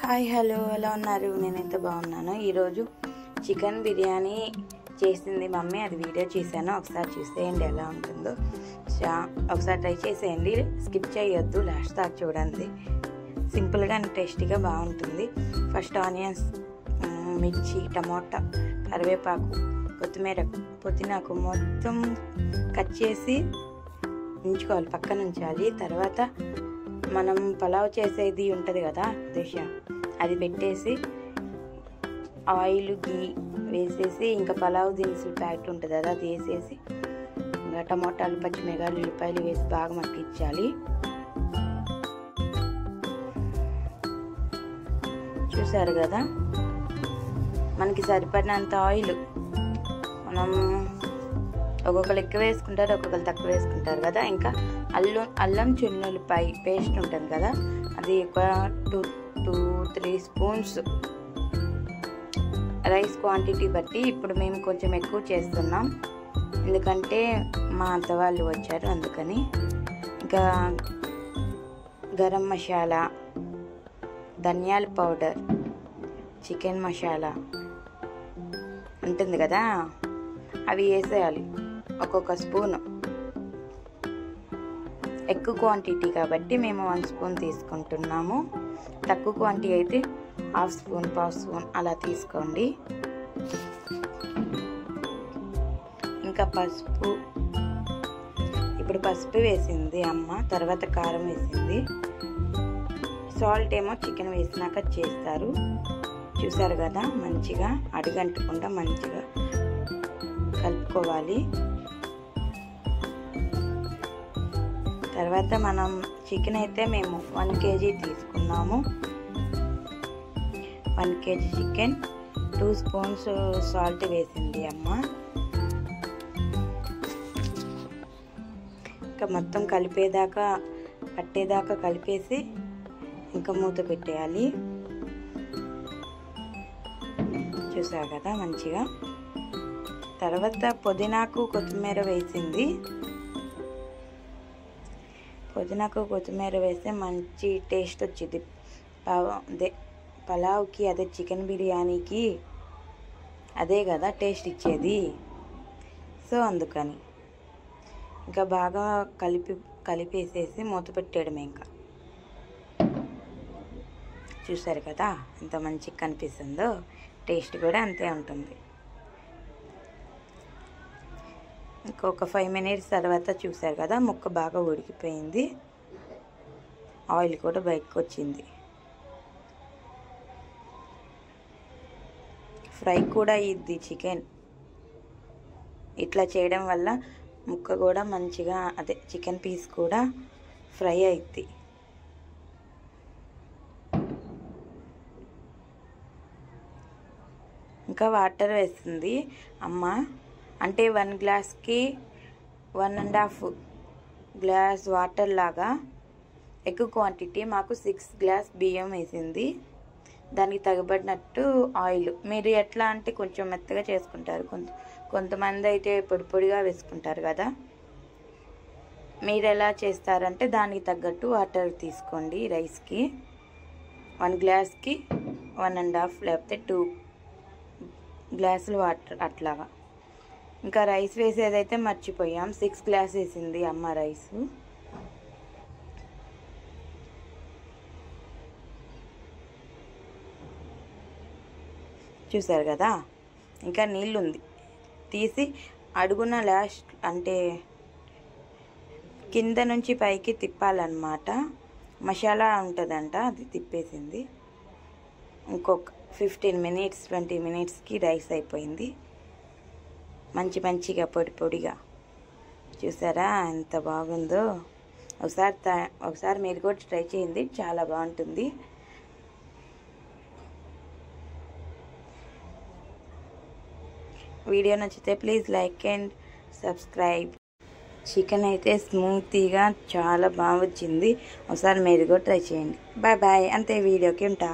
Hi hello ఎలా ఉన్నారు? నేనైతే బాగున్నాను. ఈరోజు చికెన్ బిర్యానీ చేసింది మమ్మీ, అది వీడియో చేశాను. ఒకసారి చూసేయండి ఎలా ఉంటుందో. ఒకసారి ట్రై చేసేయండి, స్కిప్ చేయొద్దు, లాస్ట్ దాకా చూడండి. సింపుల్గా అండ్ టేస్టీగా బాగుంటుంది. ఫస్ట్ ఆనియన్స్, మిర్చి, టమోటా, కరివేపాకు, కొత్తిమీర, పుదీనాకు మొత్తం కట్ చేసి ఉంచుకోవాలి, పక్కన ఉంచాలి. తర్వాత మనం పలావ్ చేసేది ఉంటుంది కదా దిశ, అది పెట్టేసి ఆయిల్ గీ వేసేసి ఇంకా పలావ్ దినుసులు ప్యాకెట్ ఉంటుంది కదా అది వేసేసి ఇంకా టమోటాలు, పచ్చిమిరపకాయలు, ఉల్లిపాయలు వేసి బాగా మగ్గించాలి. చూసారు కదా, మనకి సరిపడినంత ఆయిల్. మనం ఒక్కొక్కరు ఎక్కువ వేసుకుంటారు, ఒక్కొక్కరు తక్కువ వేసుకుంటారు కదా. ఇంకా అల్లం చిన్నులపై పేస్ట్ ఉంటుంది కదా, అది ఒక 2-3 స్పూన్స్. రైస్ క్వాంటిటీ బట్టి ఇప్పుడు మేము కొంచెం ఎక్కువ చేస్తున్నాం, ఎందుకంటే మా అత్త వాళ్ళు వచ్చారు అందుకని. ఇంకా గరం మసాలా, ధనియాల పౌడర్, చికెన్ మసాలా ఉంటుంది కదా, అవి వేసేయాలి ఒక్కొక్క స్పూను. ఎక్కువ క్వాంటిటీ కాబట్టి మేము 1 స్పూన్ తీసుకుంటున్నాము. తక్కువ క్వాంటిటీ అయితే 1/2 స్పూన్, 1/4 స్పూన్ అలా తీసుకోండి. ఇంకా పసుపు, ఇప్పుడు పసుపు వేసింది అమ్మ, తర్వాత కారం వేసింది. సాల్ట్ ఏమో చికెన్ వేసినాక చేస్తారు. చూసారు కదా, మంచిగా అడుగంటకుండా మంచిగా కలుపుకోవాలి. తర్వాత మనం చికెన్ అయితే మేము 1 kg తీసుకున్నాము. 1 kg చికెన్, 2 స్పూన్స్ సాల్ట్ వేసింది అమ్మ. ఇంకా మొత్తం పట్టేదాకా కలిపేసి ఇంకా మూత పెట్టేయాలి. చూసారు కదా మంచిగా. తర్వాత పుదీనాకు, కొత్తిమీర వేసింది. పుదీనాకు, కొత్తిమీర వేస్తే మంచి టేస్ట్ వచ్చింది పలావ్కి, అదే చికెన్ బిర్యానీకి అదే కదా టేస్ట్ ఇచ్చేది. సో అందుకని ఇంకా బాగా కలిపేసేసి మూత పెట్టేయడమే. ఇంకా చూసారు కదా ఎంత మంచిగా కనిపిస్తుందో, టేస్ట్ కూడా అంతే ఉంటుంది. ఇంకొక 5 మినిట్స్ తర్వాత చూసారు కదా, ముక్క బాగా ఉడికిపోయింది, ఆయిల్ కూడా బయటకు వచ్చింది. ఫ్రై కూడా ఇది చికెన్ ఇట్లా చేయడం వల్ల ముక్క కూడా మంచిగా, అదే చికెన్ పీస్ కూడా ఫ్రై అవుతుంది. ఇంకా వాటర్ వేస్తుంది అమ్మ, అంటే 1 గ్లాస్కి 1.5 గ్లాస్ వాటర్ లాగా. ఎక్కువ క్వాంటిటీ, మాకు 6 గ్లాస్ బియ్యం వేసింది, దానికి తగ్గబడినట్టు ఆయిల్. మీరు ఎట్లా అంటే కొంచెం మెత్తగా చేసుకుంటారు, కొంతమంది అయితే పొడిగా వేసుకుంటారు కదా. మీరు ఎలా చేస్తారంటే దానికి తగ్గట్టు వాటర్ తీసుకోండి. రైస్కి 1 గ్లాస్కి 1.5 లేకపోతే 2 గ్లాసులు వాటర్ అట్లాగా. ఇంకా రైస్ వేసేదైతే మర్చిపోయాం, 6 గ్లాస్ వేసింది అమ్మ రైస్. చూసారు కదా, ఇంకా నీళ్ళు ఉంది, తీసి అడుగున లాస్ట్ అంటే కింద నుంచి పైకి తిప్పాలన్నమాట. మసాలా ఉంటుందంట, అది తిప్పేసింది. ఇంకొక 15 మినిట్స్ 20 మినిట్స్కి రైస్ అయిపోయింది, మంచిగా పొడిగా. చూసారా ఎంత బాగుందో. ఒకసారి మీరు కూడా ట్రై చేయండి, చాలా బాగుంటుంది. వీడియో నచ్చితే please like and subscribe. Chicken అయితే స్మూతీగా చాలా బాగా వచ్చింది, ఒకసారి మీరు కూడా ట్రై చేయండి. బాయ్ బాయ్, అంతే, వీడియోకి ఉంటా.